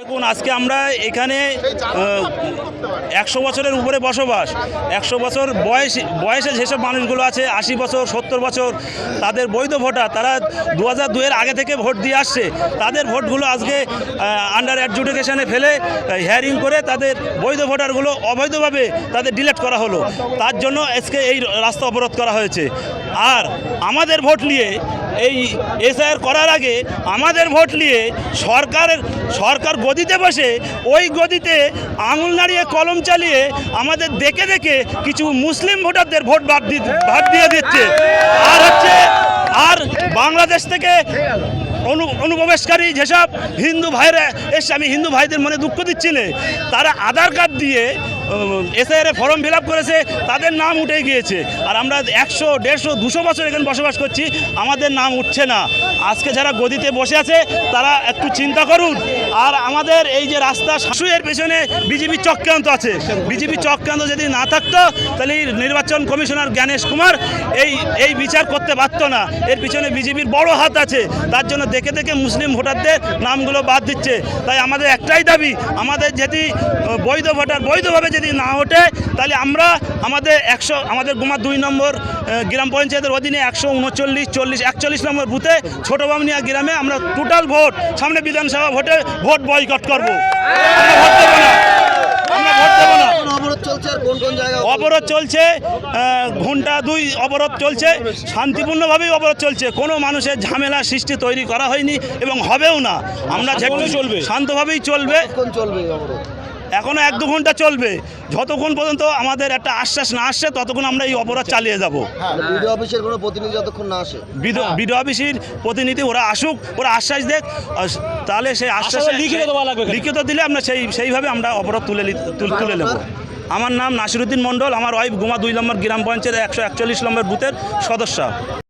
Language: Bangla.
দেখুন আজকে আমরা এখানে 100 বছরের উপরে বসবাস, 100 বছর বয়সে যেসব মানুষগুলো আছে, 80 বছর 70 বছর, তাদের বৈধ ভোটার, তারা 2002-এর আগে থেকে ভোট দিয়ে আসছে। তাদের ভোটগুলো আজকে আন্ডার অ্যাডজুডিকেশনে ফেলে হিয়ারিং করে তাদের বৈধ ভোটারগুলো অবৈধভাবে তাদের ডিলিট করা হলো। তার জন্য আজকে এই রাস্তা অবরোধ করা হয়েছে। আর আমাদের ভোট নিয়ে এই এসআইআর করার আগে আমাদের ভোট নিয়ে সরকার গদিতে বসে ওই গদিতে আঙুল নাড়িয়ে কলম চালিয়ে আমাদের দেখে দেখে কিছু মুসলিম ভোটারদের ভোট বাদ দিয়ে দিচ্ছে। আর বাংলাদেশ থেকে অনুপ্রবেশকারী যেসব হিন্দু ভাইরা এসে, আমি হিন্দু ভাইদের মনে দুঃখ দিচ্ছি না, তারা আধার কার্ড দিয়ে এসআইআর ফর্ম ফিল আপ করেছে, তাদের নাম উঠে গিয়েছে। আর আমরা 100, 150, 200 বছর এখানে বসবাস করছি, আমাদের নাম উঠছে না। আজকে যারা গদিতে বসে আছে তারা একটু চিন্তা করুন। আর আমাদের এই যে রাস্তা শাশুয়ের পেছনে বিজেপি চক্রান্ত আছে। বিজেপি চক্রান্ত যদি না থাকতো তাহলে নির্বাচন কমিশনার জ্ঞানেশ কুমার এই বিচার করতে পারত না। এর পিছনে বিজেপির বড় হাত আছে। তার জন্য দেখে দেখে মুসলিম ভোটারদের নামগুলো বাদ দিচ্ছে। তাই আমাদের একটাই দাবি, আমাদের যদি বৈধ ভোটার বৈধভাবে যদি না ওঠে তাহলে আমরা আমাদের গোমা 2 নম্বর গ্রাম পঞ্চায়েতের অধীনে 139, 40, 41 নম্বর বুথে ছোট বামনিয়া গ্রামে আমরা টোটাল ভোট, সামনে বিধানসভা ভোট বয়কট করবো। অবরোধ চলছে, ঘন্টা 2 অবরোধ চলছে, শান্তিপূর্ণভাবেই অবরোধ চলছে। কোনো মানুষের ঝামেলা সৃষ্টি তৈরি করা হয়নি এবং হবেও না। আমরা চলবে, শান্তভাবেই চলবে। এখনো 1-2 ঘন্টা চলবে, যতক্ষণ পর্যন্ত আমাদের একটা আশ্বাস না আসছে ততক্ষণ আমরা এই অপরাধ চালিয়ে যাব। বিডিও অফিসের কোনো প্রতিনিধি যতক্ষণ না আসে, বিডিও অফিসের প্রতিনিধি ওরা আসুক, ওরা আশ্বাস দেখ, তাহলে সেই আশ্বাস লিখিত দিলে আমরা সেইভাবে আমরা অপরাধ তুলে নেব। আমার নাম নাসিরুদ্দিন মণ্ডল, আমার ওয়াইফ গোমা 2 নম্বর গ্রাম পঞ্চায়েতের 141 নম্বর বুথের সদস্য।